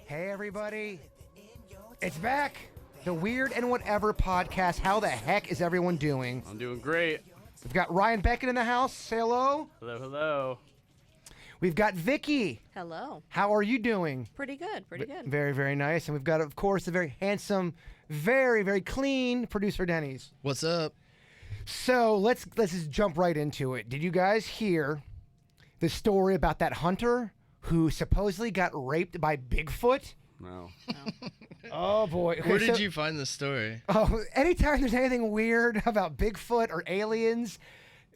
Hey, everybody. It's back. The Weird and Whatever podcast. How the heck is everyone doing? I'm doing great. We've got Ryan Beckett in the house. Say hello. Hello, hello. We've got Vicky. Hello. How are you doing? Pretty good, pretty good. Very, very nice. And we've got, of course, the very handsome, very, very clean producer, Dennys. What's up? So let's just jump right into it. Did you guys hear the story about that hunter who supposedly got raped by Bigfoot? No. Oh, boy. Okay, Where did you find this story? Oh, anytime there's anything weird about Bigfoot or aliens,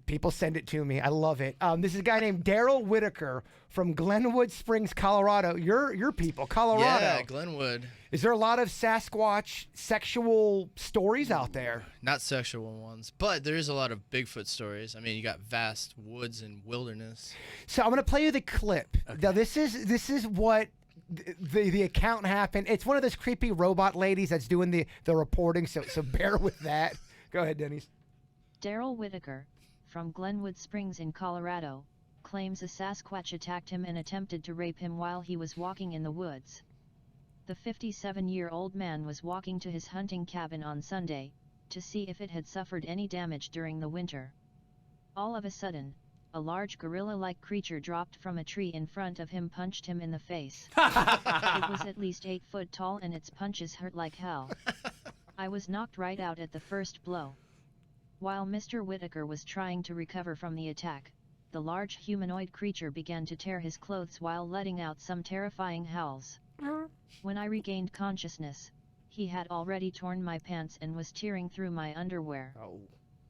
people send it to me. I love it. This is a guy named Daryl Whitaker from Glenwood Springs, Colorado. Your people, Colorado. Yeah, Glenwood. Is there a lot of Sasquatch sexual stories out there? Not sexual ones, but there is a lot of Bigfoot stories. I mean, you got vast woods and wilderness. So I'm going to play you the clip. Okay. Now, this is what the account happened. It's one of those creepy robot ladies that's doing the reporting, so bear with that. Go ahead, Dennys. Daryl Whitaker, from Glenwood Springs in Colorado, claims a Sasquatch attacked him and attempted to rape him while he was walking in the woods. The 57-year-old man was walking to his hunting cabin on Sunday, to see if it had suffered any damage during the winter. All of a sudden, a large gorilla-like creature dropped from a tree in front of him, punched him in the face. It was at least 8 foot tall and its punches hurt like hell. I was knocked right out at the first blow. While Mr. Whitaker was trying to recover from the attack, the large humanoid creature began to tear his clothes while letting out some terrifying howls. When I regained consciousness, he had already torn my pants and was tearing through my underwear. Oh.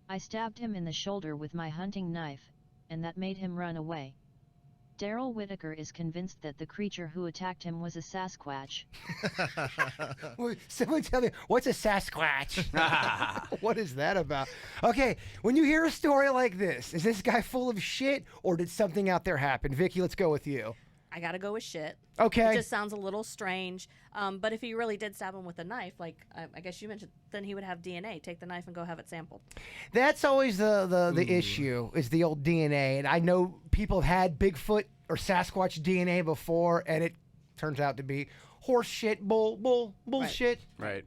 I stabbed him in the shoulder with my hunting knife, and that made him run away. Daryl Whitaker is convinced that the creature who attacked him was a Sasquatch. Someone tell me, what's a Sasquatch? What is that about? Okay, when you hear a story like this, is this guy full of shit or did something out there happen? Vicky, let's go with you. I gotta go with shit. Okay. It just sounds a little strange. But if he really did stab him with a knife, like I guess you mentioned, then he would have DNA. Take the knife and go have it sampled. That's always the issue, is the old DNA. And I know people have had Bigfoot or Sasquatch DNA before, and it turns out to be horse shit, bullshit. Right.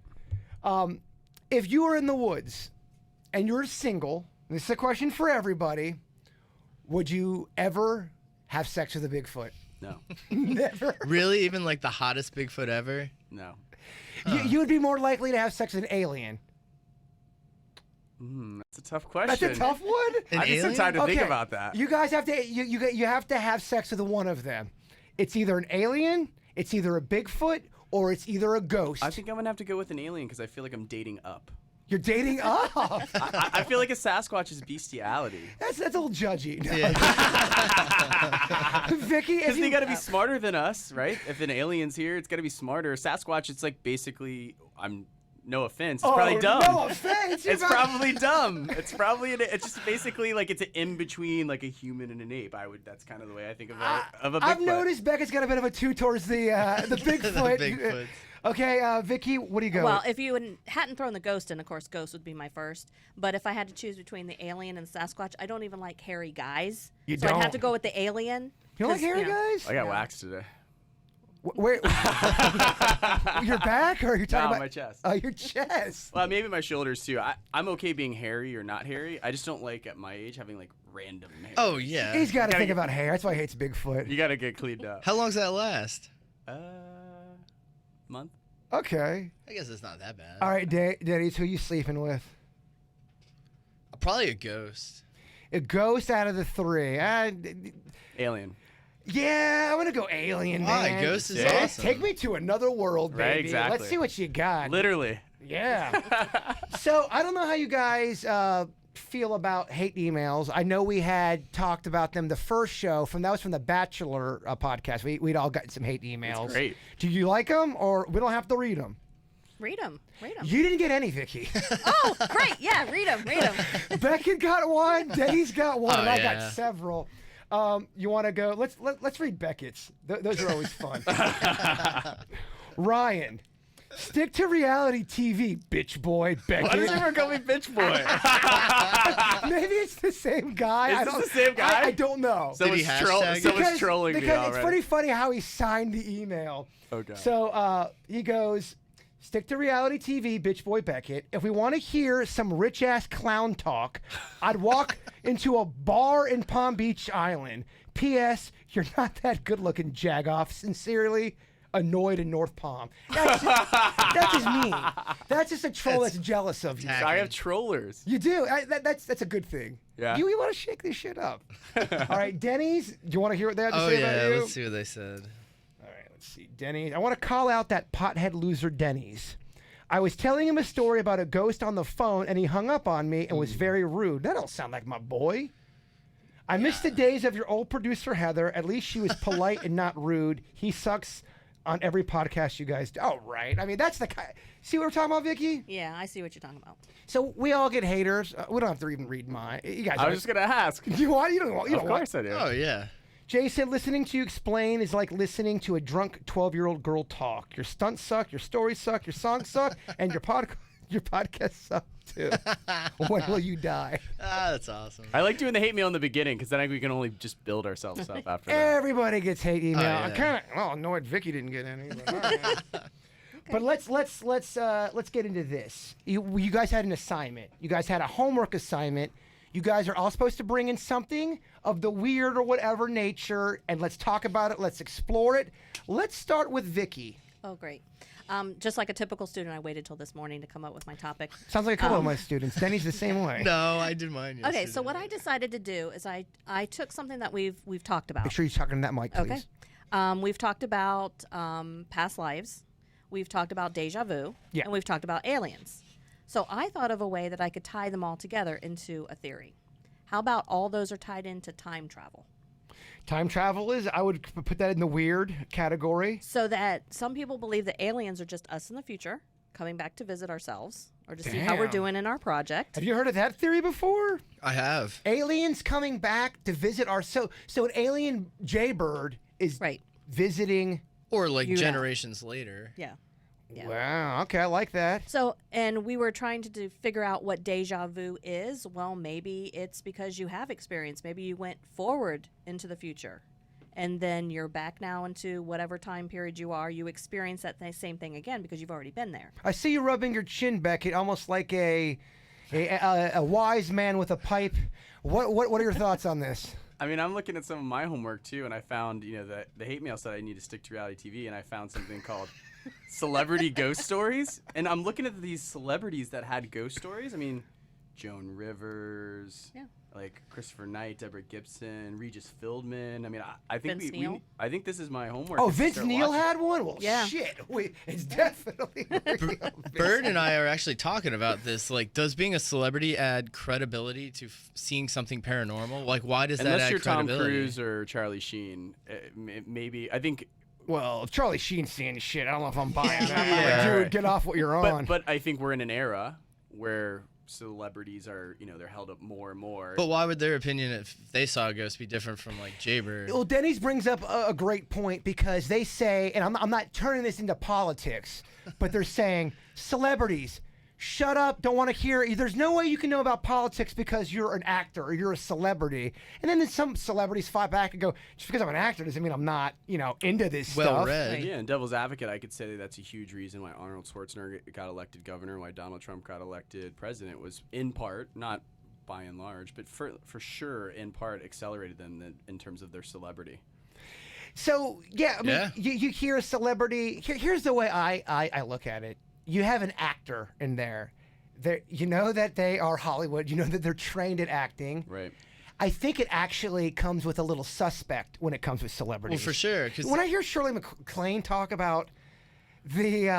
If you were in the woods and you're single, this is a question for everybody, would you ever have sex with a Bigfoot? No. Never. Really? Even like the hottest Bigfoot ever? No. You would be more likely to have sex with an alien. That's a tough question. That's a tough one. I need some time to think about that. You guys have to you have to have sex with one of them. It's either an alien, it's either a Bigfoot, or it's either a ghost. I think I'm gonna have to go with an alien because I feel like I'm dating up. You're dating up. I feel like a Sasquatch is bestiality. That's a little judgy. No. Yeah. Vicky, Because they got to be smarter than us, right? If an alien's here, it's got to be smarter. Sasquatch, it's like basically, no offense, it's probably dumb. No offense. It's probably dumb. It's probably it's just basically like it's an in between like a human and an ape. That's kind of the way I think of a Bigfoot. I've noticed Beckett's got a bit of a two towards the Bigfoot. The Bigfoot. Okay, Vicky, what do you go? Well, if you hadn't thrown the ghost in, of course, ghost would be my first. But if I had to choose between the alien and the Sasquatch, I don't even like hairy guys. You so don't? I'd have to go with the alien. You don't like hairy guys? I got waxed today. Where? Your back, or you're talking about my chest? Oh, your chest. Well, maybe my shoulders too. I'm okay being hairy or not hairy. I just don't like at my age having like random hair. Oh, yeah. He's got to think about hair. That's why he hates Bigfoot. You got to get cleaned up. How long's that last? Month. Okay. I guess it's not that bad. All right, Dennys, who you sleeping with? Probably a ghost. A ghost out of the three. Alien. Yeah, I'm going to go alien, man. Why? Ghost is Yeah. awesome. Take me to another world, baby. Right, exactly. Let's see what you got. Literally. Yeah. So I don't know how you guys feel about hate emails. I know we had talked about them the first show that was from the Bachelor podcast. We'd all gotten some hate emails. That's great. Do you like them, or we don't have to read them? Read them. Read them. You didn't get any, Vicky. Oh, great. Yeah, read them. Read them. Beckett got one. Denny's got one. Oh, and I yeah. got several. You want to go? Let's read Beckett's. Those are always fun. Ryan, Stick to reality TV, bitch boy, Beckett. Why does everyone call me bitch boy? Maybe it's the same guy. Is this the same guy? I don't know. Someone's, Did he hashtag it? someone's trolling me because it's already. pretty funny how he signed the email. Okay. So he goes, stick to reality TV, bitch boy Beckett. If we want to hear some rich ass clown talk, I'd walk into a bar in Palm Beach Island. P.S. You're not that good looking, Jagoff. Sincerely, Annoyed in North Palm. That's just me. That's just a troll that's jealous of you. I have trollers. You do. That's a good thing. Yeah. You want to shake this shit up. All right, Dennys, do you want to hear what they have to Oh say yeah, about you? let's see what they said. All right, let's see. Dennys. I want to call out that pothead loser Dennys. I was telling him a story about a ghost on the phone, and he hung up on me and was very rude. That don't sound like my boy. I miss the days of your old producer, Heather. At least she was polite and not rude. He sucks on every podcast you guys do. Oh, right. I mean, that's the kind. See what we're talking about, Vicky? Yeah, I see what you're talking about. So we all get haters. We don't have to even read mine. You guys. I was just gonna ask. You want? You don't want. You Of don't want. course I do. Oh yeah. Jay said, listening to you explain is like listening to a drunk 12-year-old girl talk. Your stunts suck, your stories suck, your songs suck, and your podcast suck too. When will you die? Ah, that's awesome. I like doing the hate mail in the beginning because then we can only just build ourselves up after that. Everybody gets hate email. yeah. I'm kind of annoyed Vicky didn't get any. But, all right. But let's get into this. You guys had an assignment. You guys had a homework assignment. You guys are all supposed to bring in something of the weird or whatever nature, and let's talk about it. Let's explore it. Let's start with Vicky. Oh, great. Just like a typical student, I waited till this morning to come up with my topic. Sounds like a couple of my students. Denny's the same way. No, I did mine yesterday. Okay, so what I decided to do is I took something that we've talked about. Make sure you're talking to that mic, please. Okay. We've talked about past lives. We've talked about deja vu. Yeah. And we've talked about aliens. So I thought of a way that I could tie them all together into a theory. How about all those are tied into time travel? Time travel is, I would put that in the weird category. So that some people believe that aliens are just us in the future coming back to visit ourselves or to see how we're Damn. doing in our project. Have you heard of that theory before? I have. Aliens coming back to visit our so an alien JBird is Right. visiting. Or like You know. generations later. Yeah. Yeah. Wow. Okay, I like that. So, and we were trying to figure out what deja vu is. Well, maybe it's because you have experience. Maybe you went forward into the future, and then you're back now into whatever time period you are. You experience that same thing again because you've already been there. I see you rubbing your chin, Beckett, almost like a wise man with a pipe. What are your thoughts on this? I mean, I'm looking at some of my homework too, and I found, the hate mail said I need to stick to reality TV, and I found something called celebrity ghost stories. And I'm looking at these celebrities that had ghost stories. I mean, Joan Rivers, Yeah. like Christopher Knight, Deborah Gibson, Regis Philbin. I mean, I think Vince Neil. I think this is my homework. Oh, is to Vince start Neil watching. had one? Well, Yeah. shit. It's definitely real. Bird and I are actually talking about this. Like, does being a celebrity add credibility to seeing something paranormal? Like, why does that Unless add you're Tom credibility? Cruise or Charlie Sheen, maybe. I think. Well, if Charlie Sheen's seeing shit, I don't know if I'm buying that. Yeah. Like, dude, get off what you're on. But I think we're in an era where celebrities are, they're held up more and more. But why would their opinion, if they saw a ghost, be different from like JBird? Well, Dennys brings up a great point because they say, and I'm not turning this into politics, but they're saying celebrities, shut up, don't want to hear. There's no way you can know about politics because you're an actor or you're a celebrity. And then some celebrities fight back and go, just because I'm an actor doesn't mean I'm not, into this Well stuff. read. Yeah, and devil's advocate, I could say that's a huge reason why Arnold Schwarzenegger got elected governor, why Donald Trump got elected president, was in part, not by and large, but for sure in part accelerated them in terms of their celebrity. So, yeah, I mean, Yeah. You hear a celebrity. Here's the way I look at it. You have an actor in there. You know that they are Hollywood. You know that they're trained at acting. Right. I think it actually comes with a little suspect when it comes with celebrities. Well, for sure. Because When I hear Shirley MacLaine talk about the,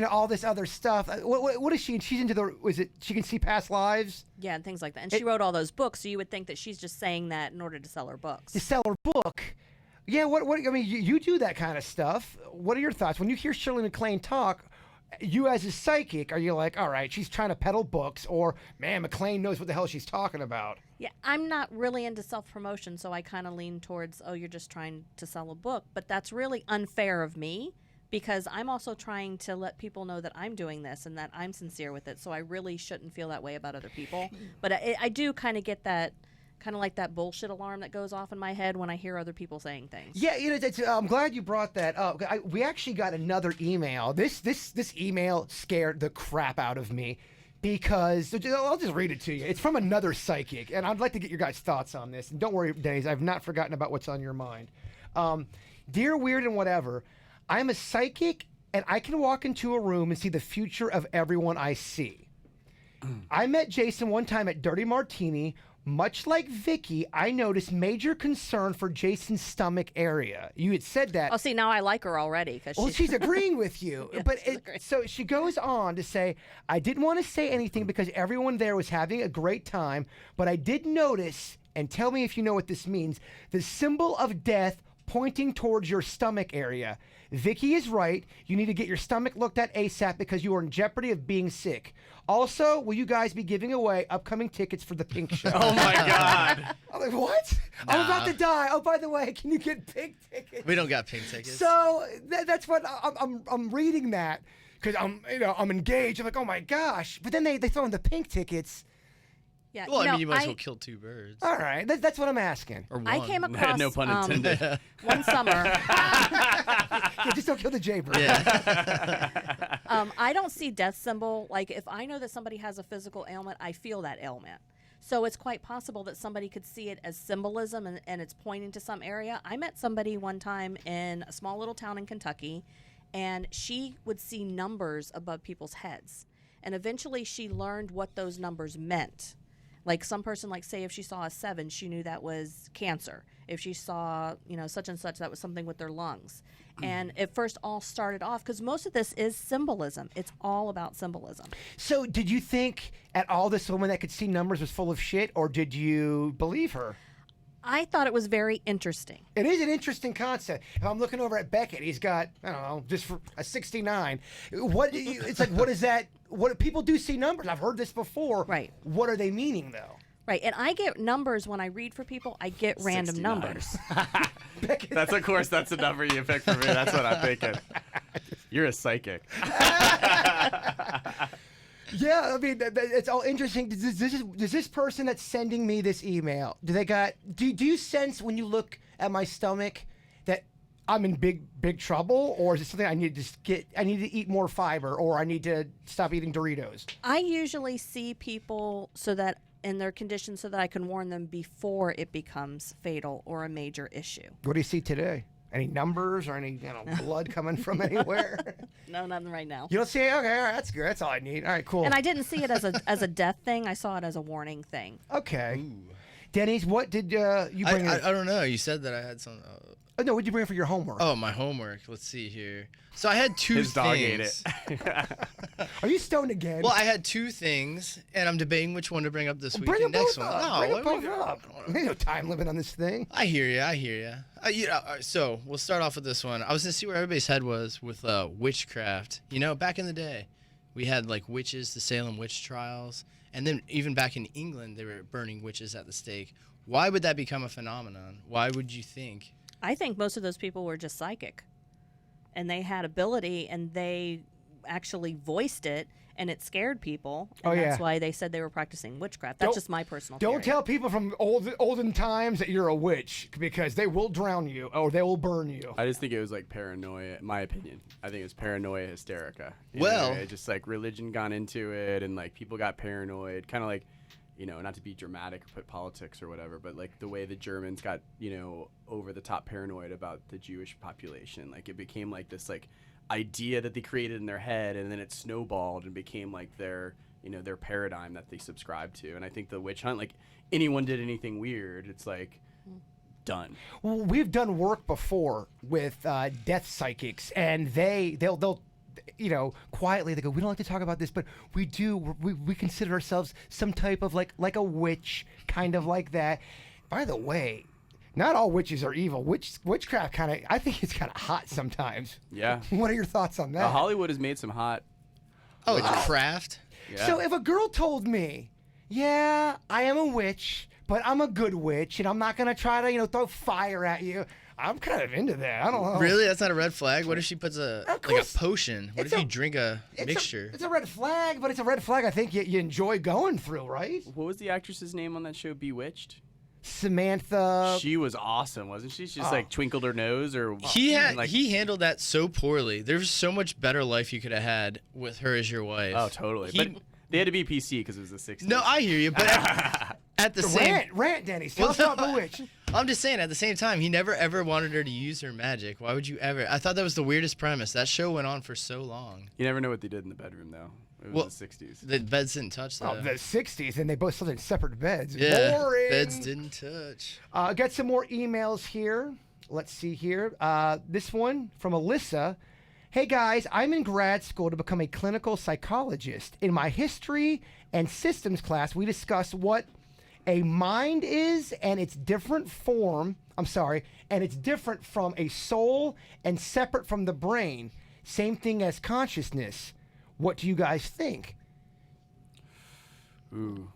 all this other stuff, what is she? She's into she can see past lives Yeah, and things like that. And she wrote all those books, so you would think that she's just saying that in order to sell her books. to sell her book. Yeah, I mean, you do that kind of stuff. What are your thoughts? When you hear Shirley MacLaine talk, you as a psychic, are you like, all right, she's trying to peddle books, or, man, MacLaine knows what the hell she's talking about? Yeah, I'm not really into self-promotion, so I kind of lean towards, oh, you're just trying to sell a book. But that's really unfair of me because I'm also trying to let people know that I'm doing this and that I'm sincere with it. So I really shouldn't feel that way about other people. But I do kind of get that, kind of like that bullshit alarm that goes off in my head when I hear other people saying things. Yeah, I'm glad you brought that up. We actually got another email. This email scared the crap out of me because I'll just read it to you. It's from another psychic, and I'd like to get your guys' thoughts on this. And don't worry, Dennys, I've not forgotten about what's on your mind. Dear Weird and Whatever, I'm a psychic, and I can walk into a room and see the future of everyone I see. I met Jason one time at Dirty Martini. Much like Vicky, I noticed major concern for Jason's stomach area. You had said that. Oh, see, now I like her already. Well, she's agreeing with you. Yeah, but she's agreeing. so she goes on to say, I didn't want to say anything because everyone there was having a great time, but I did notice, and tell me if you know what this means, the symbol of death pointing towards your stomach area. Vicky is right. You need to get your stomach looked at ASAP because you are in jeopardy of being sick. Also, will you guys be giving away upcoming tickets for the Pink Show? Oh my God. I'm like, what? I'm Nah. about to die. Oh, by the way, can you get pink tickets? We don't got pink tickets. So that's what I'm reading that because I'm engaged. I'm like, oh my gosh! But then they throw in the pink tickets. Yeah, well, I you mean, you might as I- well kill two birds. All right, that's what I'm asking. Or one. I came across No pun intended. one summer. Yeah, just don't kill the JBird. Yeah. I don't see death symbol. Like if I know that somebody has a physical ailment, I feel that ailment. So it's quite possible that somebody could see it as symbolism and it's pointing to some area. I met somebody one time in a small little town in Kentucky, and she would see numbers above people's heads. And eventually she learned what those numbers meant. Like some person, like say if she saw a 7, she knew that was cancer. If she saw, such and such, that was something with their lungs. And it first all started off, because most of this is symbolism. It's all about symbolism. So did you think at all this woman that could see numbers was full of shit, or did you believe her? I thought it was very interesting. It is an interesting concept. If I'm looking over at Beckett, he's got, I don't know, just for a 69. It's like, what is that? What people do see numbers. I've heard this before. Right. What are they meaning though? Right, and I get numbers when I read for people. I get random 69. numbers. That's of course that's the number you picked for me. That's what I'm thinking. You're a psychic. Yeah, I mean, it's all interesting. Does this person that's sending me this email, do you sense when you look at my stomach that I'm in big trouble, or is it something I need to eat more fiber, or I need to stop eating Doritos? I usually see people in their condition so that I can warn them before it becomes fatal or a major issue. What do you see today? Any numbers or any blood coming from anywhere? No, nothing right now. You don't see it? Okay, all right, that's good. That's all I need. All right, cool. And I didn't see it as a death thing. I saw it as a warning thing. Okay. Dennys, what did you bring? I don't know. You said that I had some. Oh, no, what did you bring for your homework? Oh, my homework. Let's see here. So I had two His things. dog ate it. Are you stoned again? Well, I had two things, and I'm debating which one to bring up this week. Bring them and next both one. up. No, Bring what them we both got? up. There's no time limit on this thing. I hear you. So we'll start off with this one. I was gonna see where everybody's head was with witchcraft. Back in the day, we had like witches, the Salem witch trials, and then even back in England, they were burning witches at the stake. Why would that become a phenomenon? Why would you think? I think most of those people were just psychic, and they had ability, and they actually voiced it, and it scared people, and that's why they said they were practicing witchcraft. That's just my personal theory. Don't tell people from olden times that you're a witch, because they will drown you or they will burn you. I just think it was like paranoia, in my opinion. I think it was paranoia hysterica. It just like religion gone into it, and like people got paranoid, kind of like, not to be dramatic or put politics or whatever, but like the way the Germans got, over the top paranoid about the Jewish population. Like it became like this like idea that they created in their head, and then it snowballed and became like their paradigm that they subscribed to. And I think the witch hunt, like anyone did anything weird, it's like done. Well, we've done work before with death psychics, and they'll quietly they go, we don't like to talk about this, but we do. We consider ourselves some type of like a witch, kind of like that. By the way, not all witches are evil. Witchcraft I think it's kind of hot sometimes. Yeah. What are your thoughts on that? Hollywood has made some hot. Oh, it's craft. Yeah. So if a girl told me, yeah, I am a witch, but I'm a good witch, and I'm not going to try to, throw fire at you. I'm kind of into that. I don't know. Really? That's not a red flag? What if she puts Of like a course. potion? What It's if a- you drink a It's mixture? it's a red flag, but it's a red flag I think you enjoy going through, right? What was the actress's name on that show, Bewitched? Samantha. She was awesome, wasn't she? She just Oh. like twinkled her nose, or He handled that so poorly. There's so much better life you could have had with her as your wife. Oh, totally. He- But they had to be PC because it was the 60s. No, I hear you, but at the same Rant, Dennys. Tell us about Bewitched. I'm just saying, at the same time, he never ever wanted her to use her magic. Why would you ever? I thought that was the weirdest premise. That show went on for so long. You never know what they did in the bedroom, though. It was Well, the 60s. The beds didn't touch that. Oh, the 60s, and they both slept in separate beds. Yeah, Boring. beds didn't touch. Got some more emails here. Let's see here. This one from Alyssa. Hey guys, I'm in grad school to become a clinical psychologist. In my history and systems class, we discussed what a mind is and its different form. And it's different from a soul and separate from the brain. Same thing as consciousness. What do you guys think? Ooh.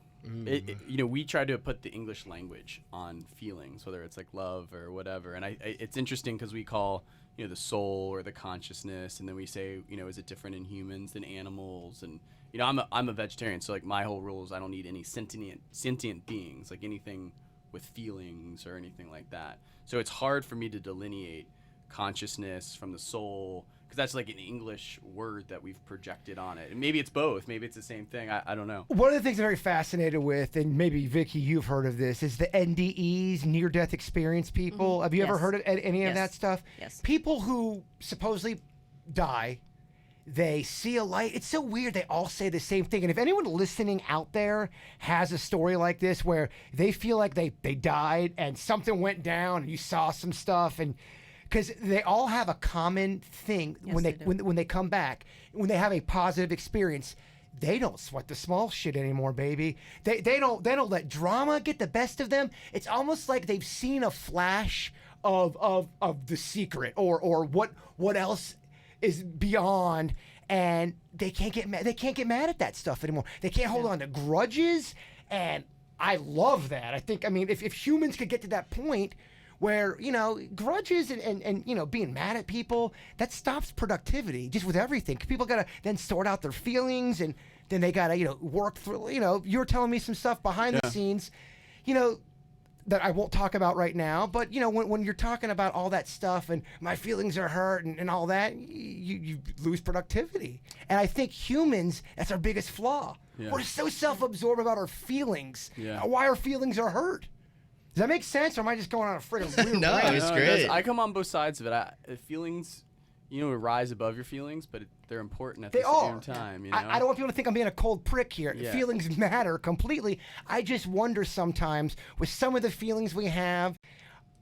We try to put the English language on feelings, whether it's like love or whatever. And it's interesting because we call, the soul or the consciousness, and then we say, is it different in humans than animals? And, I'm a vegetarian, so like my whole rule is I don't need any sentient beings, like anything with feelings or anything like that. So it's hard for me to delineate consciousness from the soul, because that's like an English word that we've projected on it. And maybe it's both. Maybe it's the same thing. I don't know. One of the things I'm very fascinated with, and maybe Vicky, you've heard of this, is the NDEs, near-death experience people. Mm-hmm. Have you ever Yes. heard of any of Yes. that stuff? Yes. People who supposedly die, they see a light. It's so weird. They all say the same thing. And if anyone listening out there has a story like this where they feel like they died and something went down and you saw some stuff, and because they all have a common thing when Yes, they they do. when they come back, when they have a positive experience, they don't sweat the small shit anymore, baby. They don't let drama get the best of them. It's almost like they've seen a flash of The Secret or what else is beyond, and they can't get mad. They can't get mad at that stuff anymore. They can't hold on to grudges, and I love that. I mean, if humans could get to that point where, grudges and being mad at people, that stops productivity just with everything. People got to then sort out their feelings, and then they got to, work through, you were telling me some stuff behind the scenes, that I won't talk about right now. But, when you're talking about all that stuff and my feelings are hurt and all that, you lose productivity. And I think humans, that's our biggest flaw. Yeah. We're so self-absorbed about our feelings, Yeah. why our feelings are hurt. Does that make sense, or am I just going on a friggin' weird No, rant? it's No, it great. does. I come on both sides of it. Feelings, rise above your feelings, but they're important at They the are. same time. I don't want people to think I'm being a cold prick here. Yeah. Feelings matter completely. I just wonder sometimes with some of the feelings we have,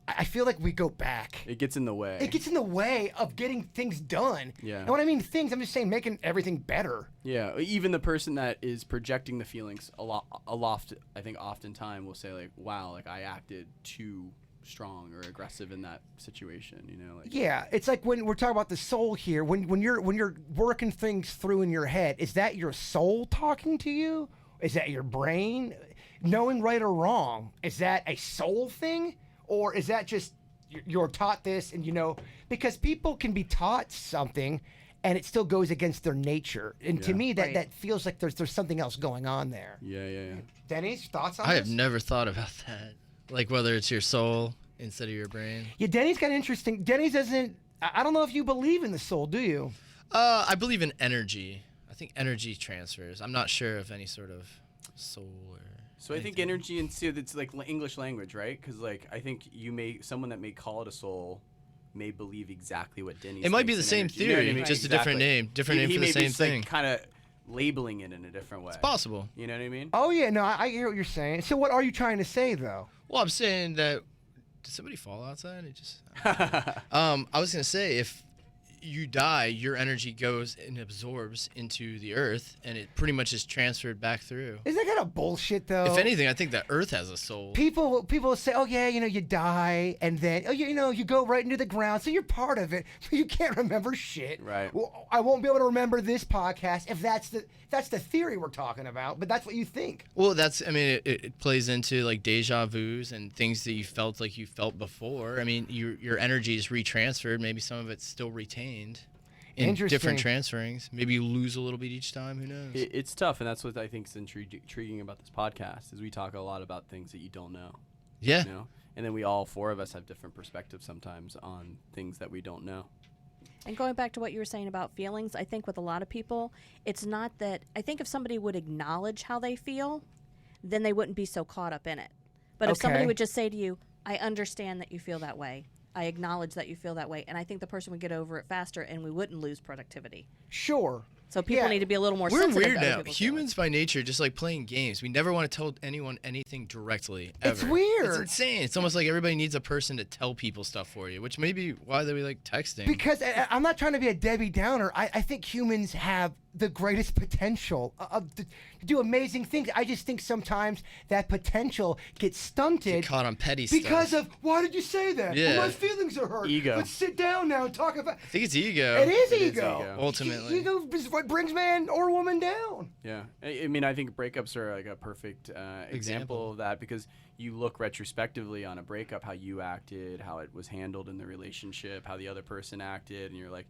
I feel like we go back. It gets in the way. It gets in the way of getting things done. Yeah. And when I mean things, I'm just saying making everything better. Yeah, even the person that is projecting the feelings aloft, I think oftentimes will say like, "Wow, like I acted too strong or aggressive in that situation." Like. Yeah, it's like when we're talking about the soul here. When you're working things through in your head, is that your soul talking to you? Is that your brain knowing right or wrong? Is that a soul thing, or is that just you're taught this and because people can be taught something and it still goes against their nature. And to Yeah. me, Right. that feels like there's something else going on there. Yeah. Dennys, thoughts on I this? have never thought about that. Like whether it's your soul instead of your brain. Yeah, Denny's got interesting. Denny's doesn't. I don't know if you believe in the soul, do you? I believe in energy. I think energy transfers. I'm not sure of any sort of soul or. So I think energy and it's like English language, right? Because like I think someone that may call it a soul may believe exactly what Denny. It might be the same theory, just a different name. Different name for the same thing. Kind of labeling it in a different way. It's possible. You know what I mean? Oh yeah, no, I hear what you're saying. So what are you trying to say though? Well, I'm saying that. Did somebody fall outside? It just. I was gonna say if you die, your energy goes and absorbs into the earth, and it pretty much is transferred back through. Isn't that kind of bullshit, though? If anything, I think the earth has a soul. People say, oh yeah, you die, and then you go right into the ground, so you're part of it. You can't remember shit. Right. Well, I won't be able to remember this podcast if that's the theory we're talking about, but that's what you think. Well, it plays into like deja vus and things that you felt like you felt before. I mean, your energy is retransferred. Maybe some of it's still retained in different transferings. Maybe you lose a little bit each time. Who knows? It's tough, and that's what I think is intriguing about this podcast is we talk a lot about things that you don't know. Yeah. You know? And then we all four of us have different perspectives sometimes on things that we don't know. And going back to what you were saying about feelings, I think with a lot of people, it's not that. I think if somebody would acknowledge how they feel, then they wouldn't be so caught up in it. But if somebody would just say to you, I understand that you feel that way. I acknowledge that you feel that way. And I think the person would get over it faster and we wouldn't lose productivity. Sure. So people need to be a little more We're sensitive weird to other now. people's Humans by nature, just like playing games. We never want to tell anyone anything directly, ever. It's weird. It's insane. It's almost like everybody needs a person to tell people stuff for you, which may be why we like texting. Because I'm not trying to be a Debbie Downer. I think humans have the greatest potential to do amazing things. I just think sometimes that potential gets stunted. Get caught on petty because stuff. of, why did you say that? Yeah. Well, my feelings are hurt. Ego. Let's sit down now and talk about I think it's ego. It is It is ego. ego. Ultimately. Ego is what brings man or woman down. Yeah. I mean, I think breakups are like a perfect example of that because you look retrospectively on a breakup, how you acted, how it was handled in the relationship, how the other person acted, and you're like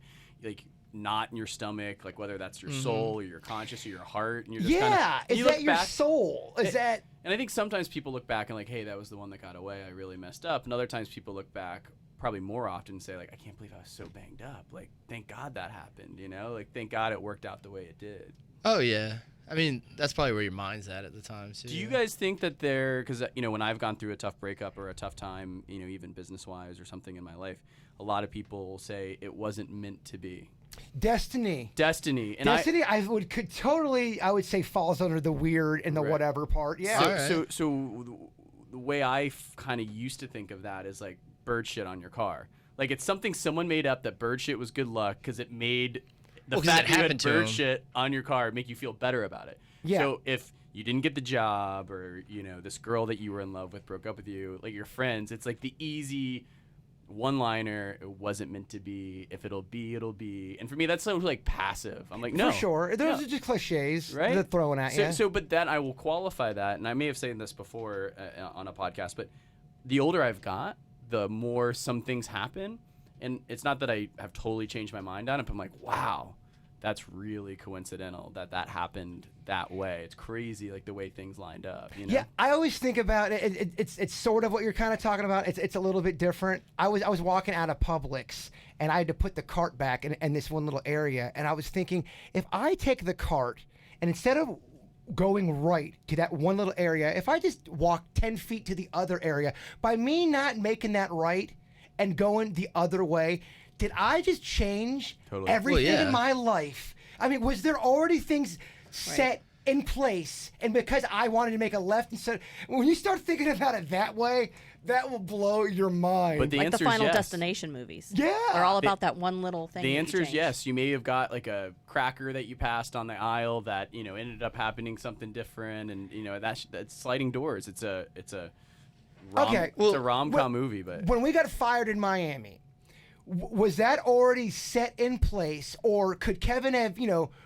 knot in your stomach, like whether that's your soul or your conscious or your heart, and you're just Is that your soul? Is that? And I think sometimes people look back and like, hey, that was the one that got away. I really messed up. And other times people look back, probably more often, and say like, I can't believe I was so banged up. Like, thank God that happened. You know, like thank God it worked out the way it did. Oh yeah. I mean, that's probably where your mind's at the time too. Do you guys think that because when I've gone through a tough breakup or a tough time, even business-wise or something in my life, a lot of people will say it wasn't meant to be. Destiny. And Destiny, I would say falls under the weird and the Right. whatever part. Yeah. So the way I kind of used to think of that is like bird shit on your car. Like it's something someone made up that bird shit was good luck because it made the 'cause fact it that you had happened to bird 'em. shit on your car make you feel better about it. Yeah. So if you didn't get the job or this girl that you were in love with broke up with you, like your friends, it's like the easy one-liner. It wasn't meant to be. If it'll be, it'll be. And for me, that's so like passive. I'm like, no, For sure. Those no. are just cliches Right? they're throwing at you. So, but that I will qualify that, and I may have said this before on a podcast, but the older I've got, the more some things happen, and it's not that I have totally changed my mind on it, but I'm like, wow, that's really coincidental that happened that way. It's crazy, like the way things lined up. Yeah, I always think about it. It's sort of what you're kind of talking about. It's a little bit different. I was walking out of Publix and I had to put the cart back in this one little area, and I was thinking, if I take the cart and instead of going right to that one little area, if I just walk 10 feet to the other area, by me not making that right and going the other way, did I just change Totally. everything Well, yeah. in my life? I mean, was there already things set in place, and because I wanted to make a left instead, when you start thinking about it that way, that will blow your mind. But the like the answer is Final yes. Destination movies. Yeah. They're all about that one little thing. The that you answer is change. yes. You may have got like a cracker that you passed on the aisle that ended up happening something different, and that's sliding doors. It's a rom-com movie, but when we got fired in Miami, was that already set in place, or could Kevin have,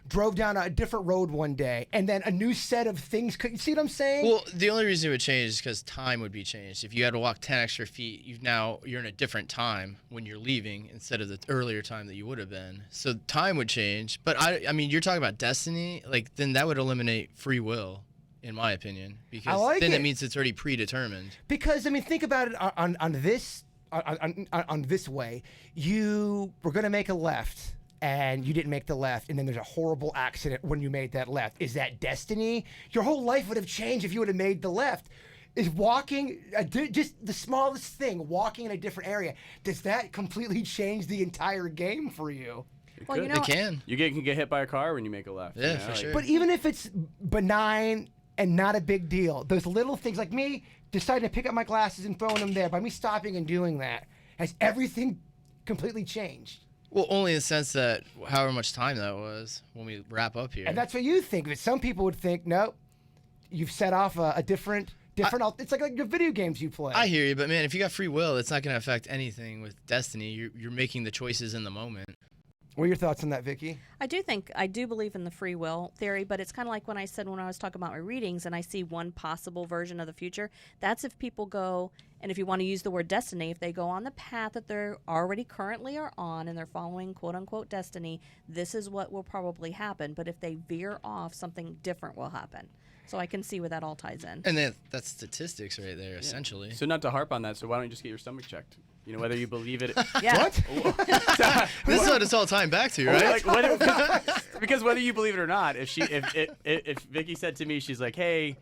drove down a different road one day and then a new set of things? Could you see what I'm saying? Well, the only reason it would change is because time would be changed. If you had to walk 10 extra feet, you're in a different time when you're leaving instead of the earlier time that you would have been. So time would change. But I mean, you're talking about destiny, like then that would eliminate free will, in my opinion, because then it means it's already predetermined. Because I mean, think about it on this way. You were going to make a left and you didn't make the left, and then there's a horrible accident when you made that left. Is that destiny? Your whole life would have changed if you would have made the left. Is walking, just the smallest thing, walking in a different area, does that completely change the entire game for you? Well, you know, It can. you can get hit by a car when you make a left. Yeah, for sure. But even if it's benign and not a big deal, those little things, like me deciding to pick up my glasses and throwing them there, by me stopping and doing that, has everything completely changed? Well, only in the sense that however much time that was when we wrap up here. And that's what you think. But some people would think, no, you've set off a different. It's like the video games you play. I hear you, but man, if you got free will, it's not going to affect anything with destiny. You're making the choices in the moment. What are your thoughts on that, Vicky? I do believe in the free will theory, but it's kind of like when I said when I was talking about my readings and I see one possible version of the future. That's if people go, and if you want to use the word destiny, if they go on the path that they're already currently are on and they're following quote unquote destiny, this is what will probably happen. But if they veer off, something different will happen. So I can see where that all ties in. And that's statistics right there, essentially. So not to harp on that, so why don't you just get your stomach checked? You know, whether you believe it. Yeah. What? This is what it's all tying back to, right? Because whether you believe it or not, if Vicky said to me, she's like, hey,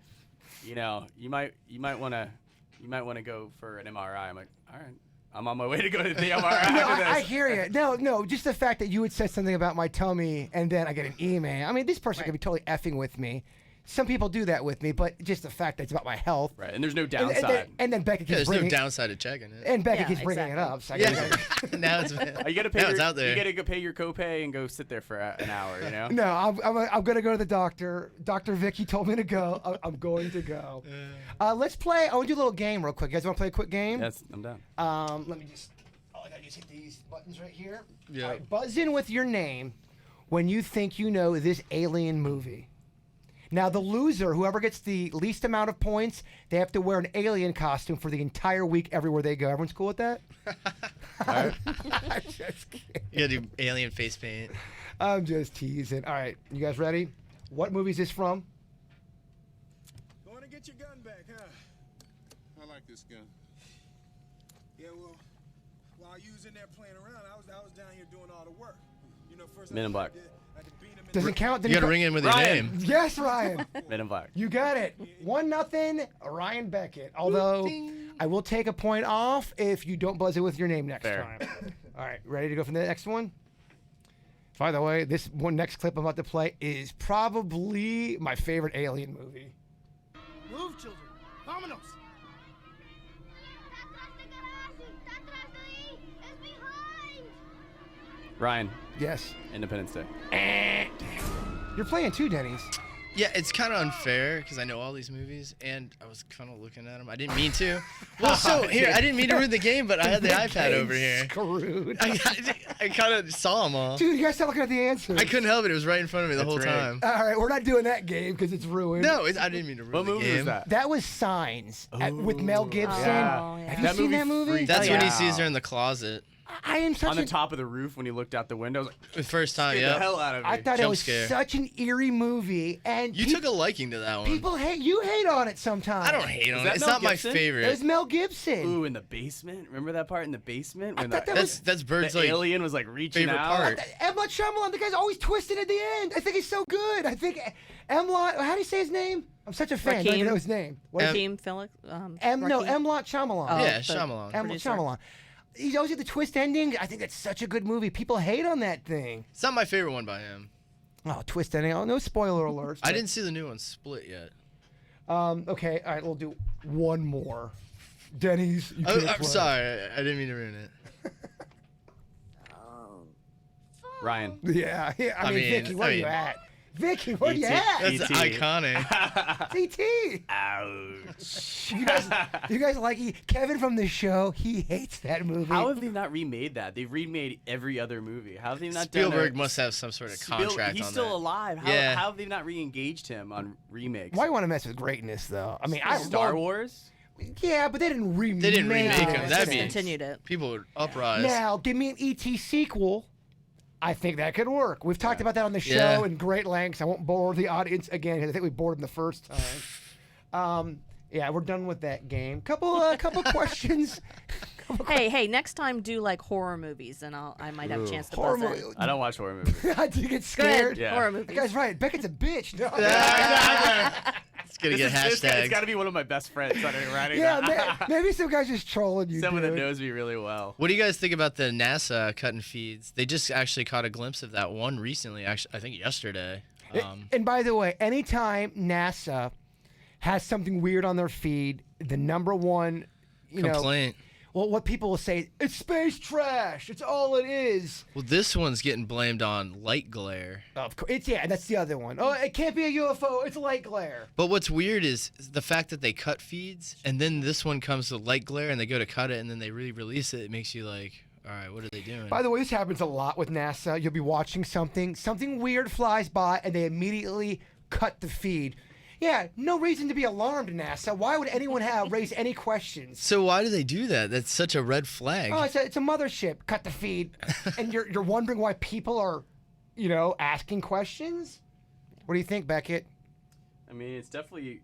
you know, you might want to go for an MRI. I'm like, all right. I'm on my way to go to the MRI. No, after this. I hear you. No, just the fact that you would say something about my tummy and then I get an email. I mean, this person could be totally effing with me. Some people do that with me, but just the fact that it's about my health. Right, and there's no And, downside. and then Beckett keeps There's bringing no downside to checking it. And Beckett Yeah, keeps bringing it exactly. up. So I Yeah. gotta- Now it's You gotta pay. Now it's out there. You gotta go pay your copay and go sit there for an hour. You know. No, I'm going to go to the doctor. Dr. Vicky told me to go. I'm going to go. Let's play. I want to do a little game real quick. You guys want to play a quick game? Yes, I'm down. Let me just. All I got to do is hit these buttons right here. Yeah. All right, buzz in with your name when you think you know this alien movie. Now, the loser, whoever gets the least amount of points, they have to wear an alien costume for the entire week everywhere they go. Everyone's cool with that? I'm just kidding. You gotta do alien face paint. I'm just teasing. All right, you guys ready? What movie is this from? Going to get your gun back, huh? I like this gun. Yeah, well, while you was in there playing around, I was down here doing all the work. You know, first Men in Black. I had to beat him in Doesn't count. You gotta ring in with your Ryan. name. Yes, Ryan. Men in Black. You got it. 1-0, Ryan Beckett. Although I will take a point off if you don't buzz it with your name next Fair. time. All right, ready to go for the next one? By the way, this one next clip I'm about to play is probably my favorite alien movie. Move, children. Vámonos. Ryan. Yes. Independence Day. You're playing too, Dennys. Yeah, it's kind of unfair because I know all these movies, and I was kind of looking at them. I didn't mean to. Well, so here, I didn't mean to ruin the game, but I had the iPad over here. Screwed. I kind of saw them all. Dude, you guys start looking at the answers. I couldn't help it. It was right in front of me the That's whole right. time. All right, we're not doing that game because it's ruined. No, I didn't mean to ruin What the movie game. was that? That was Signs with Mel Gibson. Oh, yeah. Have you seen that movie? freaked That's me when he out. sees her in the closet. I am such On the a top of the roof when he looked out the window. I was like, The first time, "Get the yeah. hell out of me." I thought it Jump was scare. such an eerie movie, and You took a liking to that one. people hate you hate on it sometimes. I don't hate on that it. It's Mel not my Gibson? favorite. It was Mel Gibson. Ooh, in the basement. Remember that part in the basement when thought the, that was- That's Bird's the like alien was like reaching favorite out? part. M. Night Shyamalan, the guy's always twisted at the end. I think he's so good. I think how do you say his name? I'm such a fan. I don't even Rakeem. know his name. What is it? Team Felix. M. Night Shyamalan. Oh, yeah, the Shyamalan. M. producer. Shyamalan. He's always at the twist ending. I think that's such a good movie. People hate on that thing. It's not my favorite one by him. Oh, twist ending. Oh, no spoiler alerts. I but- didn't see the new one, Split, yet. Okay, all right, we'll do one more. Dennys, you Oh, can't I'm play. sorry. I didn't mean to ruin it. Ryan. Yeah, I mean, Vicky, where I you mean- at? Vicky, where you E.T. at? That's E.T. iconic. CT. Ouch. You guys like Kevin from the show? He hates that movie. How have they not remade that? They've remade every other movie. How have they not Spielberg done must have some sort of contract He's on still that. alive. How, Yeah. how have they not re-engaged him on remakes? Why you want to mess with greatness, though? I mean, I Star love- Wars? Yeah, but they didn't remake. They didn't remake it. him. That'd be Continued it. people would uprise. Now, give me an ET sequel. I think that could work. We've talked about that on the show Yeah. in great lengths. I won't bore the audience again because I think we bored them the first time. Yeah, we're done with that game. Couple questions. Hey, next time do like horror movies, and I might have a chance to Horror buzz movie. in. I don't watch horror movies. Did you get Go ahead, scared? Yeah. horror That movies. guy's right. Beckett's a bitch. No. It's gonna get It's hashtagged. got to be one of my best friends that are writing Yeah, that. maybe some guy's just trolling you. Someone that dude. knows me really well. What do you guys think about the NASA cutting feeds? They just actually caught a glimpse of that one recently. Actually, I think yesterday. And by the way, anytime NASA has something weird on their feed, the number one, Complaint. Well, what people will say, it's space trash. It's all it is. Well, this one's getting blamed on light glare. Of course, that's the other one. Oh, it can't be a UFO. It's light glare. But what's weird is the fact that they cut feeds, and then this one comes to light glare, and they go to cut it, and then they re-release it. It makes you like, all right, what are they doing? By the way, this happens a lot with NASA. You'll be watching something weird flies by, and they immediately cut the feed. Yeah, no reason to be alarmed, NASA. Why would anyone raise any questions? So why do they do that? That's such a red flag. Oh, it's a mothership. Cut the feed, and you're wondering why people are, asking questions. What do you think, Beckett? I mean, it's definitely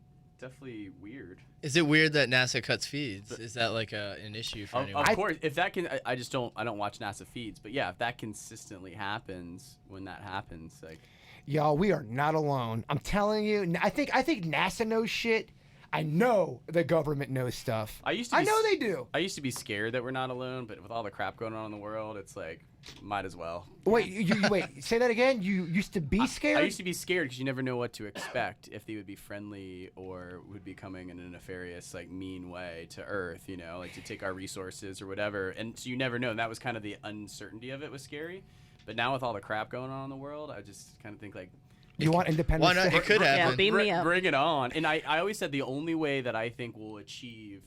weird. Is it weird that NASA cuts feeds? Is that like an issue for anyone? Of course, if that can, I don't watch NASA feeds, but yeah, if that consistently happens, when that happens, like. Y'all, we are not alone. I'm telling you. I think NASA knows shit. I know the government knows stuff. I know they do. I used to be scared that we're not alone, but with all the crap going on in the world, it's like, might as well. Wait, wait. Say that again. You used to be scared? I used to be scared because you never know what to expect, if they would be friendly or would be coming in a nefarious, like, mean way to Earth, like to take our resources or whatever. And so you never know. And that was kind of the uncertainty of it was scary. But now with all the crap going on in the world, I just kind of think like, you want independence? Why not? It could happen. Yeah, beam me up. Bring it on. And I always said the only way that I think we'll achieve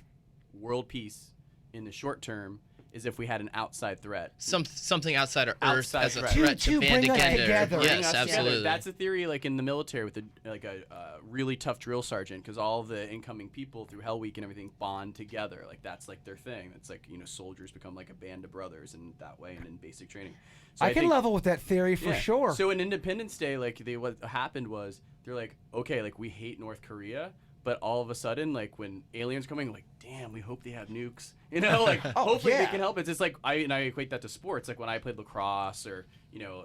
world peace in the short term is if we had an outside threat. Something outside of Earth Outside as a threat. threat To to band bring us together. together. Yes, Together. absolutely. That's a theory, like in the military, with a really tough drill sergeant, because all the incoming people through Hell Week and everything bond together. Like that's like their thing. It's like soldiers become like a band of brothers, and that way, and in basic training. So I can think, level with that theory for sure. So in Independence Day, like what happened was they're like, okay, like we hate North Korea. But all of a sudden, like when aliens coming, like, damn, we hope they have nukes. Like hopefully they can help. It's just like I equate that to sports. Like when I played lacrosse or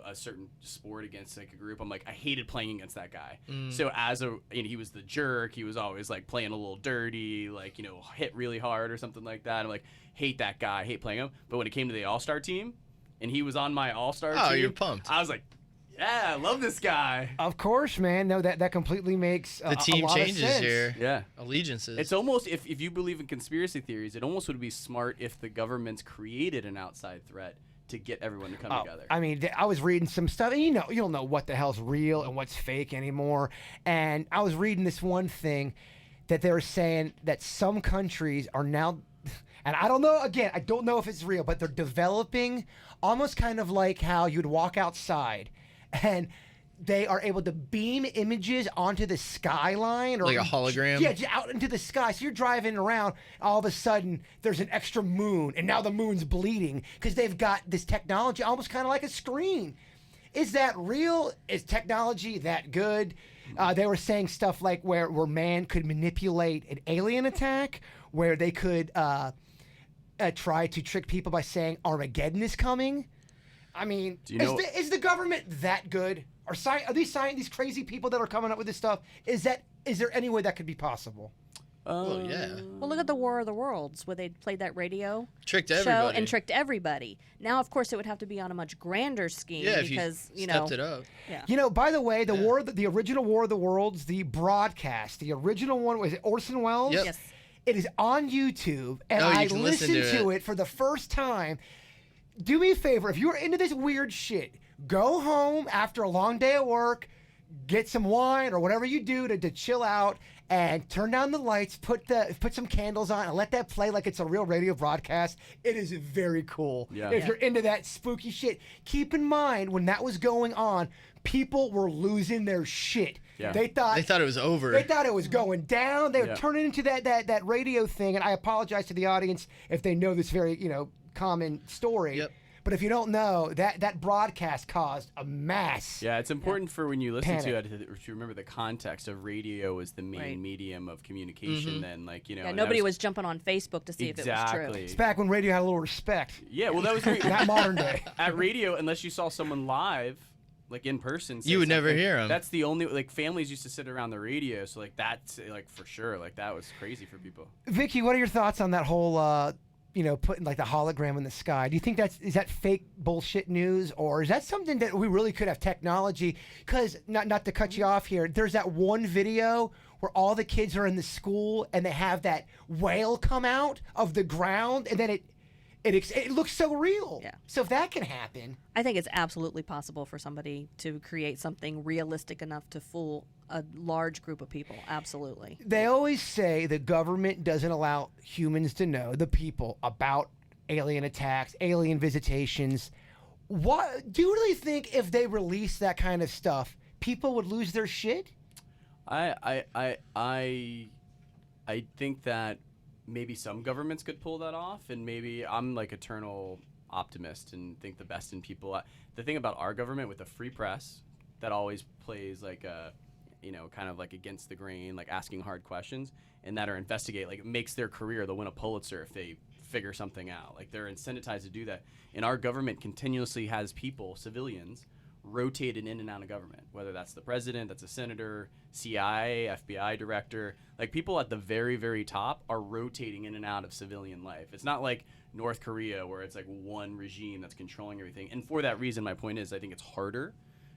a certain sport against like a group, I'm like I hated playing against that guy. So he was the jerk. He was always like playing a little dirty, like hit really hard or something like that. I'm like hate that guy, hate playing him. But when it came to the All-Star team, and he was on my All-Star team, oh, you're pumped. I was like, yeah, I love this guy. Of course, man. No, that completely makes the team a lot changes of sense. your Yeah. allegiances. It's almost, if you believe in conspiracy theories, it almost would be smart if the government's created an outside threat to get everyone to come together. I mean, I was reading some stuff, and you don't know what the hell's real and what's fake anymore. And I was reading this one thing that they were saying that some countries are now, and I don't know, again, I don't know if it's real, but they're developing almost kind of like how you'd walk outside and they are able to beam images onto the skyline, or like a hologram. Yeah, just out into the sky. So you're driving around, all of a sudden there's an extra moon, and now the moon's bleeding because they've got this technology, almost kind of like a screen. Is that real? Is technology that good? They were saying stuff like where man could manipulate an alien attack, where they could try to trick people by saying Armageddon is coming. I mean, is the government that good? Are these crazy people that are coming up with this stuff? Is there any way that could be possible? Well, yeah. Well, look at the War of the Worlds, where they played that radio Tricked show everybody. and tricked everybody. Now, of course, it would have to be on a much grander scheme because if you stepped it up. Yeah. By the way, the original War of the Worlds, the broadcast, the original one, was it Orson Welles? Yep. Yes. It is on YouTube, and I can listened listen to it for the first time. Do me a favor, if you're into this weird shit, go home after a long day at work, get some wine or whatever you do to chill out, and turn down the lights, put some candles on, and let that play like it's a real radio broadcast. It is very cool. Yeah. If you're into that spooky shit. Keep in mind, when that was going on, people were losing their shit. Yeah. They thought it was over. They thought it was going down. They were Yeah. turning into that radio thing, and I apologize to the audience if they know this very common story. Yep. But if you don't know, that broadcast caused a mass. Yeah, it's important for when you listen Panic. to it to remember the context of radio as the main Right. medium of communication. Then, Yeah, and nobody that was jumping on Facebook to see if it was exactly. It's back when radio had a little respect. Yeah, well, that was Not modern day. at radio. Unless you saw someone live, like in person, say You would never something, hear 'em. That's the only families used to sit around the radio. So that's for sure. That was crazy for people. Vicky, what are your thoughts on that whole putting like the hologram in the sky? Do you think is that fake bullshit news, or is that something that we really could have technology? Because not to cut you off here, there's that one video where all the kids are in the school and they have that whale come out of the ground and then it looks so real. Yeah. So if that can happen, I think it's absolutely possible for somebody to create something realistic enough to fool a large group of people. Absolutely. they always say the government doesn't allow humans to know, the people, about alien attacks, alien visitations. What do you really think if they release that kind of stuff, people would lose their shit? I think that maybe some governments could pull that off, and maybe I'm like eternal optimist and think the best in people. The thing about our government with the free press that always plays like a, kind of like against the grain, like asking hard questions, and that are investigate, like makes their career. They'll win a Pulitzer if they figure something out. Like they're incentivized to do that. And our government continuously has people, civilians, rotated in and out of government, whether that's the president, that's a senator, CIA, FBI director. Like people at the very, very top are rotating in and out of civilian life. It's not like North Korea where it's like one regime that's controlling everything. And for that reason, my point is I think it's harder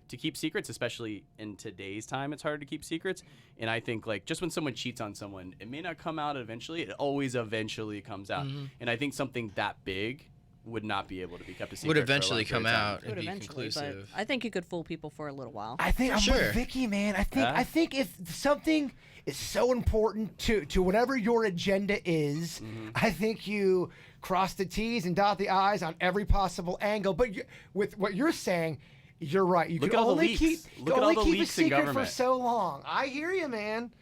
to keep secrets, especially in today's time. It's harder to keep secrets. And I think like just when someone cheats on someone, it may not come out eventually. It always eventually comes out. And I think something that big would not be able to be kept a secret. Would for a eventually long period come of time. out and Would be eventually, conclusive. but I think you could fool people for a little while. I think I'm Sure. with Vicky, man. I Yeah? think if something is so important to whatever your agenda is, I think you cross the T's and dot the I's on every possible angle. But with what you're saying, you're right. You Look can at all the only leaks. keep Look you at all only the keep a leaks in secret for government. so long. I hear you, man.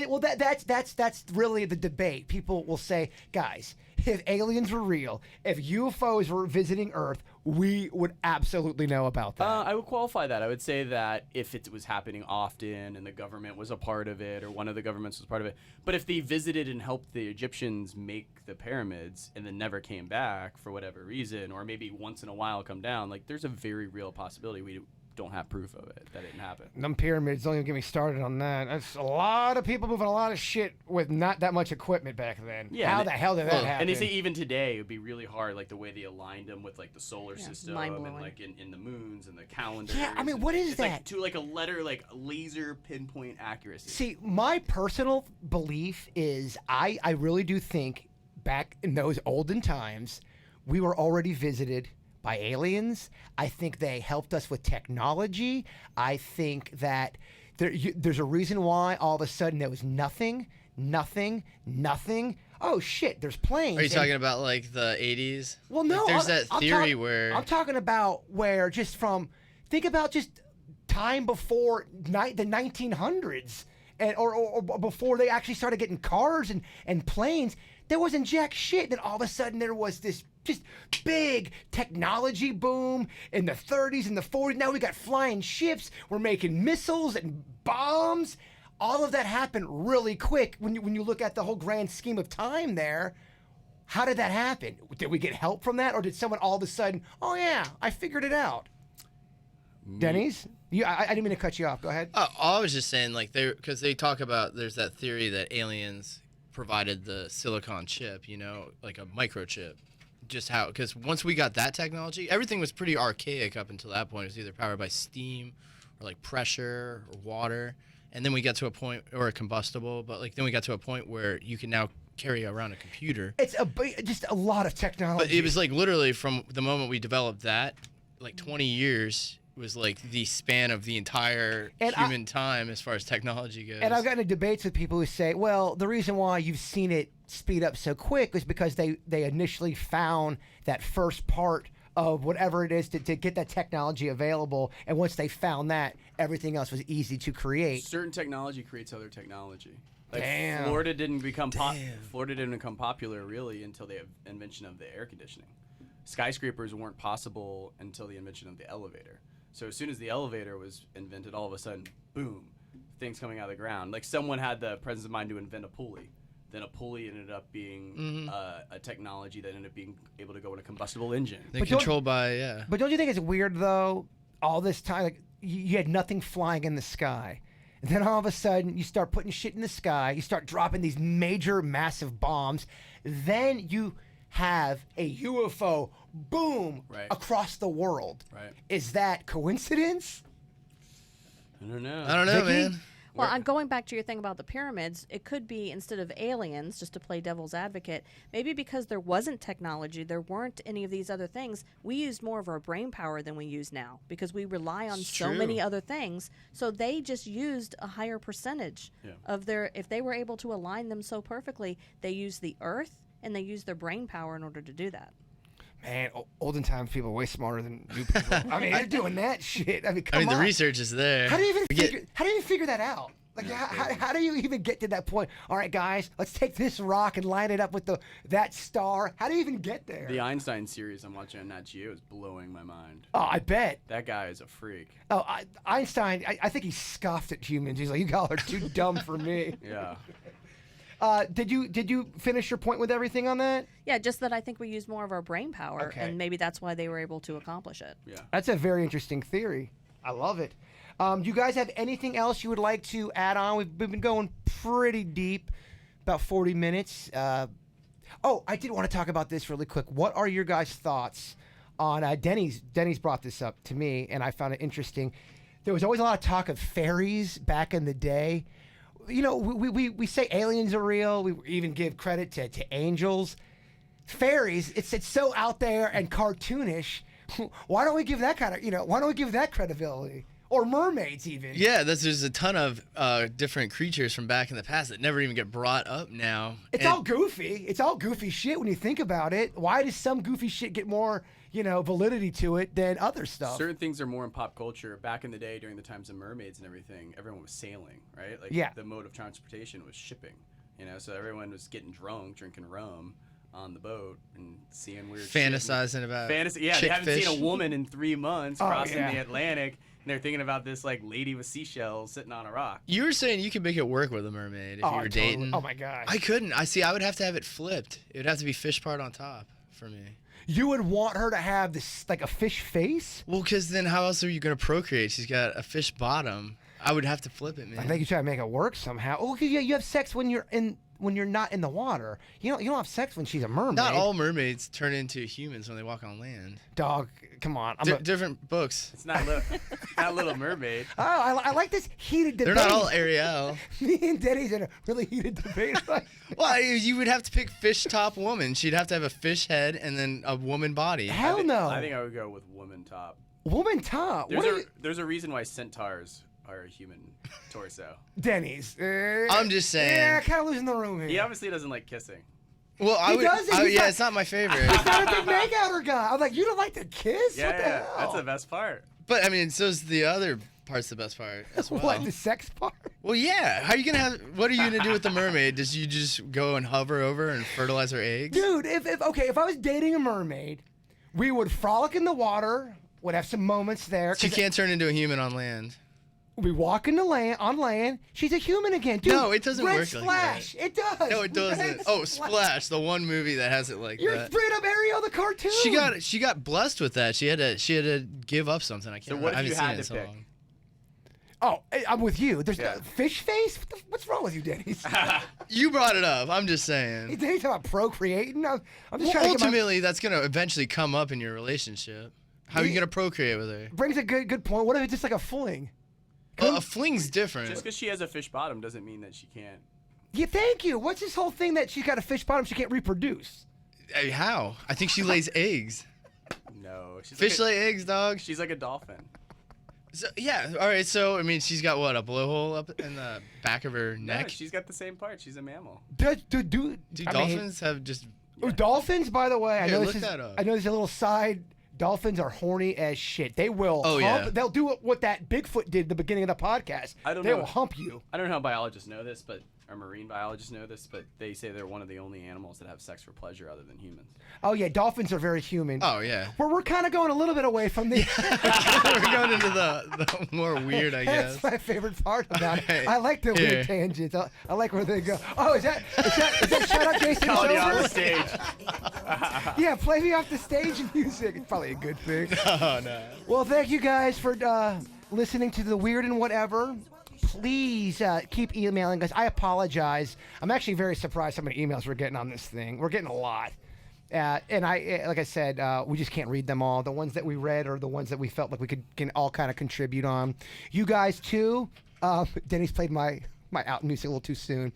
Well, that's really the debate. People will say, guys, if aliens were real, if UFOs were visiting Earth, we would absolutely know about that. I would qualify that. I would say that if it was happening often and the government was a part of it or one of the governments was part of it, but if they visited and helped the Egyptians make the pyramids and then never came back for whatever reason, or maybe once in a while come down, like there's a very real possibility we don't have proof of it, that it didn't happen. Them pyramids, don't even get me started on that. That's a lot of people moving a lot of shit with not that much equipment back then. Yeah, How and the hell did that happen? And they say even today it would be really hard, like the way they aligned them with like the solar system and mind-blowing. like in the moons and the calendars. Yeah, I mean, and what is it's that? Like to like a letter, like laser pinpoint accuracy. See, my personal belief is I really do think back in those olden times, we were already visited by aliens. I think they helped us with technology. I think that there's a reason why all of a sudden there was nothing. Oh shit, there's planes. Are you talking about like the 80s? Well, no. Like, there's that theory I'm talking about where think about just time before the 1900s or before they actually started getting cars and planes. There wasn't jack shit. Then all of a sudden there was this just big technology boom in the 30s and the 40s. Now we got flying ships. We're making missiles and bombs. All of that happened really quick when you look at the whole grand scheme of time there. How did that happen? Did we get help from that, or did someone all of a sudden, oh yeah, I figured it out? Dennys? I didn't mean to cut you off. Go ahead. I was just saying, like, because they talk about, there's that theory that aliens provided the silicon chip, like a microchip. Just how, because once we got that technology, everything was pretty archaic up until that point. It was either powered by steam or like pressure or water. And then we got to a point, or a combustible, but like then we got to a point where you can now carry around a computer. It's just a lot of technology. But it was like literally from the moment we developed that, like 20 years was like the span of the entire human time as far as technology goes. And I've gotten into debates with people who say, well, the reason why you've seen it speed up so quick is because they initially found that first part of whatever it is to get that technology available. And once they found that, everything else was easy to create. Certain technology creates other technology. Like Damn. Florida didn't become popular really until the invention of the air conditioning. Skyscrapers weren't possible until the invention of the elevator. So as soon as the elevator was invented, all of a sudden, boom, things coming out of the ground. Like someone had the presence of mind to invent a pulley. Then a pulley ended up being a technology that ended up being able to go in a combustible engine. They're controlled by, But don't you think it's weird, though, all this time, like, you had nothing flying in the sky. And then all of a sudden, you start putting shit in the sky. You start dropping these major, massive bombs. Then you have a UFO, boom, across the world. Right. Is that coincidence? I don't know. I don't know, Vicky? man. Well, I'm going back to your thing about the pyramids. It could be instead of aliens, just to play devil's advocate, maybe because there wasn't technology, there weren't any of these other things, we used more of our brain power than we use now because we rely on so many other things. So they just used a higher percentage of their, if they were able to align them so perfectly, they used the earth and they used their brain power in order to do that. Man, olden times people are way smarter than new people. I mean, they're doing that shit. I mean, come on. the research is there. How do you even figure that out? Like, how do you even get to that point? All right, guys, let's take this rock and line it up with that star. How do you even get there? The Einstein series I'm watching on Nat Geo is blowing my mind. Oh, I bet. That guy is a freak. Oh, Einstein, I think he scoffed at humans. He's like, you guys are too dumb for me. Yeah. Did you finish your point with everything on that? Yeah, just that I think we use more of our brain power, Okay. and maybe that's why they were able to accomplish it. Yeah. That's a very interesting theory. I love it. Do you guys have anything else you would like to add on? We've been going pretty deep, about 40 minutes. Oh, I did want to talk about this really quick. What are your guys' thoughts on Dennys? Dennys brought this up to me, and I found it interesting. There was always a lot of talk of fairies back in the day. You know, we say aliens are real. We even give credit to angels. Fairies, it's so out there and cartoonish. Why don't we give that kind of, why don't we give that credibility? Or mermaids even. Yeah, there's a ton of different creatures from back in the past that never even get brought up now. It's all goofy. It's all goofy shit when you think about it. Why does some goofy shit get more, validity to it than other stuff? Certain things are more in pop culture. Back in the day, during the times of mermaids and everything, everyone was sailing, right? Like the mode of transportation was shipping. So everyone was getting drunk, drinking rum on the boat and seeing weird fantasizing shit. about Yeah, they haven't seen a woman in 3 months crossing the Atlantic. And they're thinking about this like lady with seashells sitting on a rock. You were saying you could make it work with a mermaid if you were dating. Oh my god. I couldn't. I would have to have it flipped. It would have to be fish part on top for me. You would want her to have this like a fish face? Well, because then how else are you gonna procreate? She's got a fish bottom. I would have to flip it, man. I think you try to make it work somehow. Oh, yeah, you have sex when you're not in the water. You don't have sex when she's a mermaid. Not all mermaids turn into humans when they walk on land. Dog, come on. Different books. It's not Little Mermaid. Oh, I like this heated debate. They're not all Ariel. Me and Denny's in a really heated debate. Well, you would have to pick fish top woman. She'd have to have a fish head and then a woman body. Hell no. I think I would go with woman top. Woman top? There's a reason why centaurs are a human torso. Denny's. I'm just saying. Yeah, kind of losing the room here. He obviously doesn't like kissing. Well, it's not my favorite. He's not a big make-outer guy. I'm like, you don't like to kiss? Yeah, what the hell? That's the best part. But I mean, so's the other part's the best part as well. What, the sex part? Well, yeah. How are you gonna what are you gonna do with the mermaid? Does you just go and hover over and fertilize her eggs? Dude, if I was dating a mermaid, we would frolic in the water, would have some moments there. She can't turn into a human on land. We walk on land. She's a human again. Dude, no, it doesn't Red work Splash. like that. It does. No, it doesn't. Red Oh, Splash, the one movie that has it like You're that. straight up Ariel the cartoon. She got blessed with that. She had to give up something. I can't. So what I if you haven't had seen it to so pick? long. Oh, I'm with you. There's Yeah. fish face. What's wrong with you, Denny's? You brought it up. I'm just saying. Denny's talking about procreating. I'm just Well, trying to get ultimately, that's gonna eventually come up in your relationship. How are you gonna procreate with her? brings a good point. What if it's just like a fling? A fling's different. Just because she has a fish bottom doesn't mean that she can't. Yeah, thank you. What's this whole thing that she's got a fish bottom, she can't reproduce? Hey, how? I think she lays eggs. No, she's Fish like lay eggs, dog. she's like a dolphin. So, yeah. All right. So I mean, she's got what, a blowhole up in the back of her No, neck. she's got the same part. She's a mammal. Do dolphins have just? Dolphins, by the way, I Here, know look this is. that up. I know there's a little side. Dolphins are horny as shit. They will. Oh, hump. yeah. They'll do what that Bigfoot did at the beginning of the podcast. I don't they know. will hump you. I don't know how biologists know this, or marine biologists know this, but they say they're one of the only animals that have sex for pleasure other than humans. Oh yeah, dolphins are very human. Oh yeah. We're kind of going a little bit away from the. We're going into the more weird, I guess. That's my favorite part about it. Right. I like the Here. weird tangents. I like where they go. Oh, is that shout out Jason Calling you on the Silver? stage. Yeah, play me off the stage in music. It's probably a good thing. Oh no. Well, thank you guys for listening to the Weird and Whatever. Please keep emailing us. I apologize. I'm actually very surprised how many emails we're getting on this thing. We're getting a lot. And like I said, we just can't read them all. The ones that we read are the ones that we felt like we can all kind of contribute on. You guys too. Denny's played my out music a little too soon.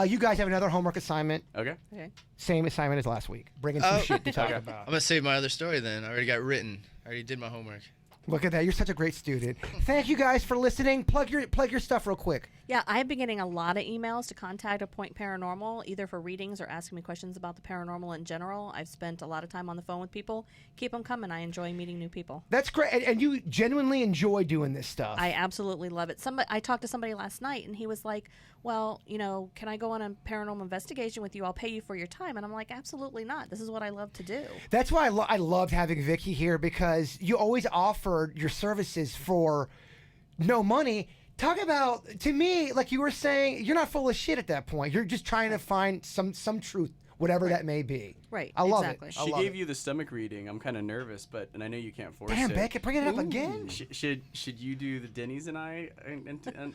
You guys have another homework assignment. Okay. Okay. Same assignment as last week. Bringing some shit to talk Okay. about. I'm gonna save my other story then. I already got written. I already did my homework. Look at that. You're such a great student. Thank you guys for listening. Plug your stuff real quick. Yeah, I've been getting a lot of emails to contact a Point Paranormal, either for readings or asking me questions about the paranormal in general. I've spent a lot of time on the phone with people. Keep them coming. I enjoy meeting new people. That's great. And you genuinely enjoy doing this stuff. I absolutely love it. I talked to somebody last night, and he was like, well, can I go on a paranormal investigation with you? I'll pay you for your time. And I'm like, absolutely not. This is what I love to do. That's why I loved having Vicky here, because you always offered your services for no money. Talk about, to me, like you were saying, you're not full of shit at that point. You're just trying to find some truth, whatever that may be. Right. I love exactly. it. She gave you the stomach reading. I'm kind of nervous, and I know you can't force Damn, it. Beckett, bring it up again. Should you do the Dennys and I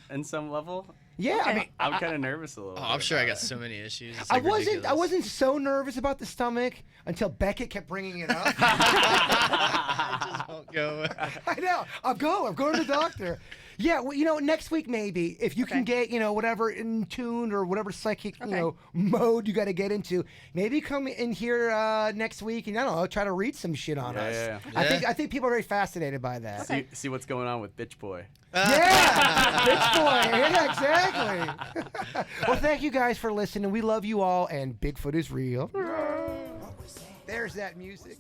in some level? Yeah, I Okay. mean, I'm kind of nervous a little. Oh, bit I'm sure I about got it. so many issues. It's I like wasn't ridiculous. so nervous about the stomach until Beckett kept bringing it up. I just won't go. I know. I'm going to the doctor. Yeah, well, next week maybe, if you can get, whatever in tune or whatever psychic, mode you got to get into, maybe come in here next week and, I don't know, try to read some shit on us. Yeah. I think people are very fascinated by that. See what's going on with Bitch Boy. Yeah, bitch boy. Yeah, exactly. Well, thank you guys for listening. We love you all, and Bigfoot is real. There's that music.